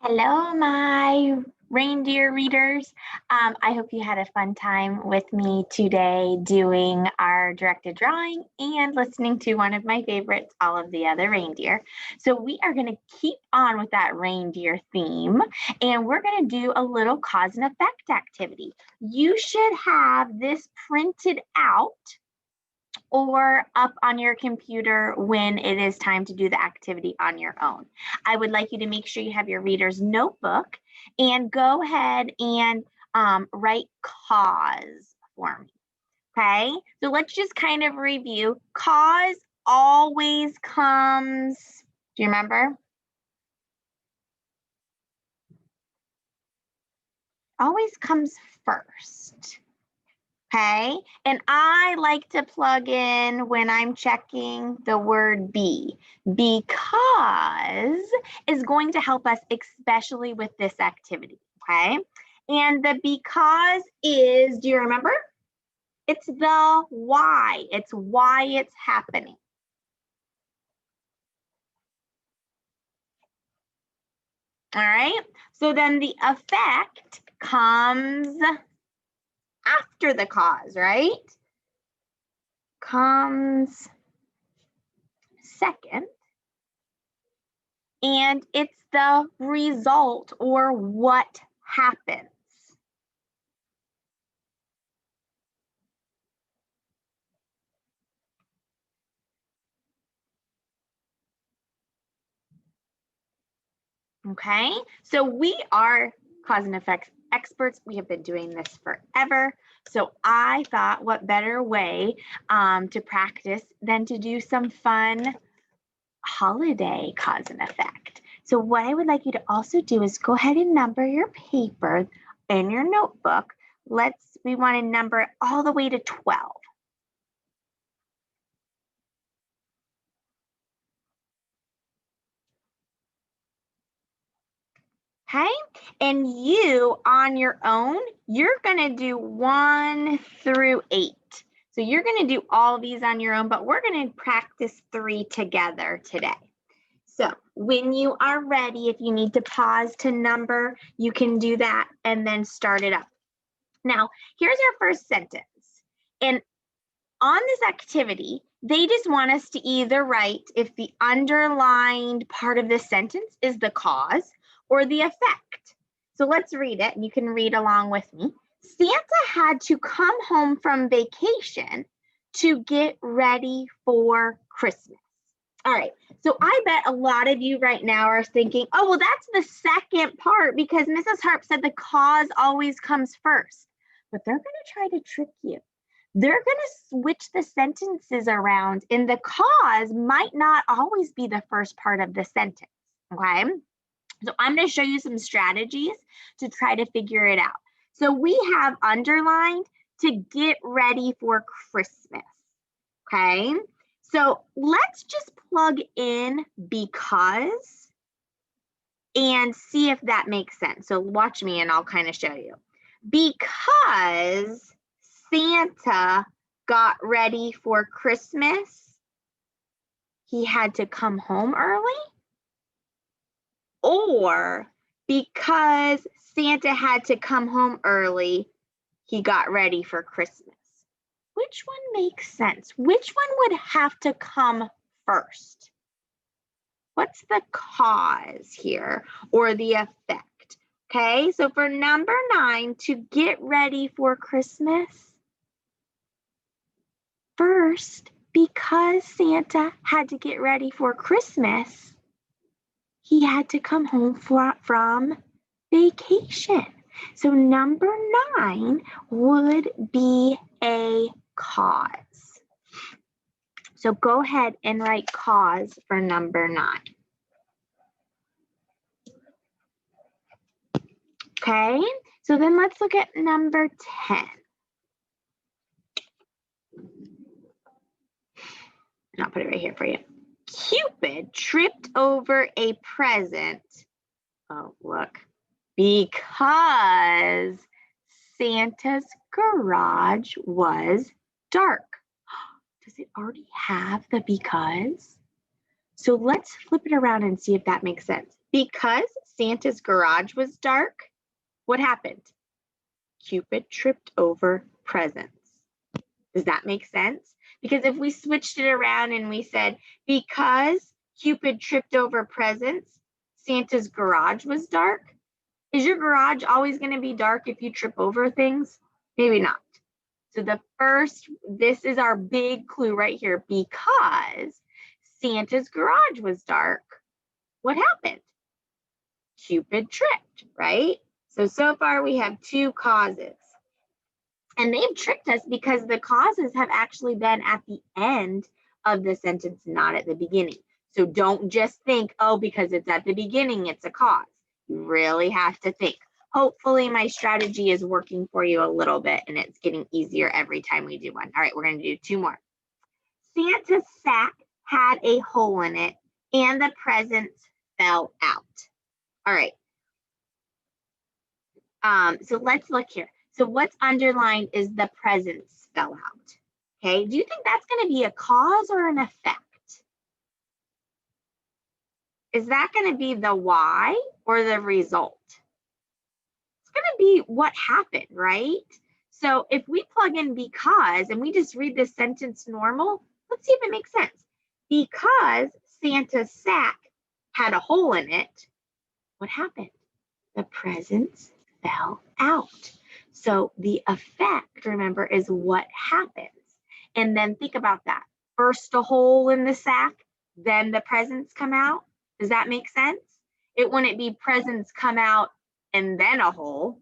Hello, my reindeer readers. I hope you had a fun time with me today doing our directed drawing and listening to one of my favorites, All of the Other Reindeer. So we are going to keep on with that reindeer theme, and we're going to do a little cause and effect activity. You should have this printed out or up on your computer when it is time to do the activity on your own. I would like you to make sure you have your reader's notebook and go ahead and write cause for me. Okay, so let's just kind of review. Cause always comes, do you remember? Always comes first. Okay, and I like to plug in when I'm checking the word be, because is going to help us, especially with this activity, okay? And the because is, do you remember? It's the why, it's why it's happening. All right, so then the effect comes after the cause, right? Comes second. And it's the result or what happens. Okay, so we are cause and effects experts. We have been doing this forever. So I thought what better way to practice than to do some fun holiday cause and effect. So what I would like you to also do is go ahead and number your paper in your notebook. We want to number it all the way to 12. Okay, and you on your own, you're gonna do 1 through 8. So you're gonna do all these on your own, but we're gonna practice 3 together today. So when you are ready, if you need to pause to number, you can do that and then start it up. Now, here's our first sentence. And on this activity, they just want us to either write if the underlined part of the sentence is the cause or the effect. So let's read it, and you can read along with me. Santa had to come home from vacation to get ready for Christmas. All right, so I bet a lot of you right now are thinking, oh, well, that's the second part because Mrs. Harp said the cause always comes first. But they're going to try to trick you. They're going to switch the sentences around, and the cause might not always be the first part of the sentence, okay? So I'm going to show you some strategies to try to figure it out. So we have underlined to get ready for Christmas, okay? So let's just plug in because and see if that makes sense. So watch me and I'll kind of show you. Because Santa got ready for Christmas, he had to come home early? Or because Santa had to come home early, he got ready for Christmas? Which one makes sense? Which one would have to come first? What's the cause here or the effect? Okay, so for number 9, to get ready for Christmas, first, because Santa had to get ready for Christmas, he had to come home from vacation. So number 9 would be a cause. So go ahead and write cause for number 9. Okay, so then let's look at number 10. And I'll put it right here for you. Cupid tripped over a present. Oh, look. Because Santa's garage was dark. Does it already have the because? So let's flip it around and see if that makes sense. Because Santa's garage was dark, what happened? Cupid tripped over presents. Does that make sense? Because if we switched it around and we said, because Cupid tripped over presents, Santa's garage was dark. Is your garage always going to be dark if you trip over things? Maybe not. So this is our big clue right here. Because Santa's garage was dark, what happened? Cupid tripped, right? So far we have two causes. And they've tricked us because the causes have actually been at the end of the sentence, not at the beginning. So don't just think, oh, because it's at the beginning, it's a cause. You really have to think. Hopefully my strategy is working for you a little bit and it's getting easier every time we do one. All right, we're going to do two more. Santa's sack had a hole in it and the presents fell out. All right. So let's look here. So what's underlined is the presents fell out. Okay, do you think that's going to be a cause or an effect? Is that going to be the why or the result? It's going to be what happened, right? So if we plug in because and we just read this sentence normal, let's see if it makes sense. Because Santa's sack had a hole in it, what happened? The presents fell out. So the effect, remember, is what happens. And then think about that. First a hole in the sack, then the presents come out. Does that make sense? It wouldn't be presents come out and then a hole.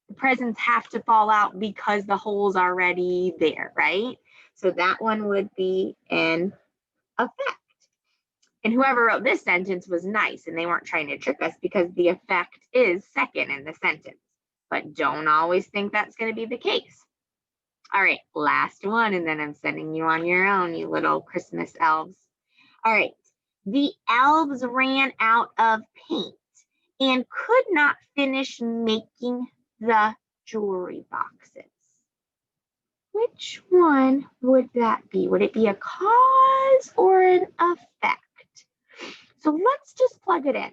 The presents have to fall out because the hole's already there, right? So that one would be an effect. And whoever wrote this sentence was nice and they weren't trying to trick us because the effect is second in the sentence. But don't always think that's going to be the case. All right, last one, and then I'm sending you on your own, you little Christmas elves. All right, the elves ran out of paint and could not finish making the jewelry boxes. Which one would that be? Would it be a cause or an effect? So let's just plug it in.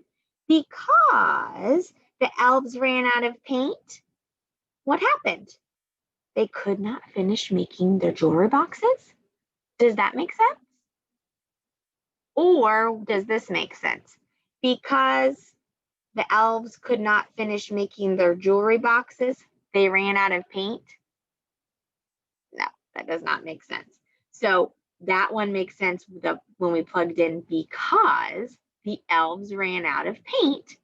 Because the elves ran out of paint, what happened? They could not finish making their jewelry boxes? Does that make sense? Or does this make sense? Because the elves could not finish making their jewelry boxes, they ran out of paint? No, that does not make sense. So that one makes sense when we plugged in because the elves ran out of paint.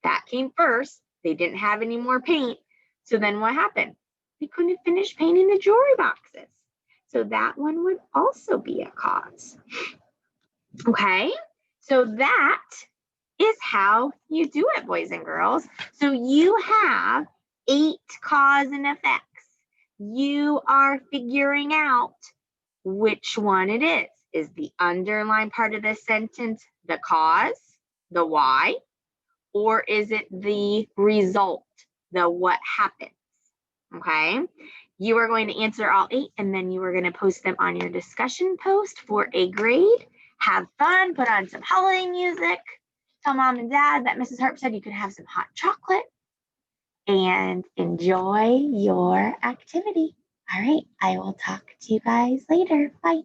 That came first. They didn't have any more paint. So then what happened? They couldn't finish painting the jewelry boxes. So that one would also be a cause. Okay, so that is how you do it, boys and girls. So you have 8 cause and effects. You are figuring out which one it is. Is the underlined part of the sentence the cause, the why, or is it the result, the what happens? Okay, you are going to answer all 8 and then you are going to post them on your discussion post for a grade. Have fun, put on some holiday music, tell mom and dad that Mrs. Harp said you could have some hot chocolate, and enjoy your activity. All right, I will talk to you guys later. Bye.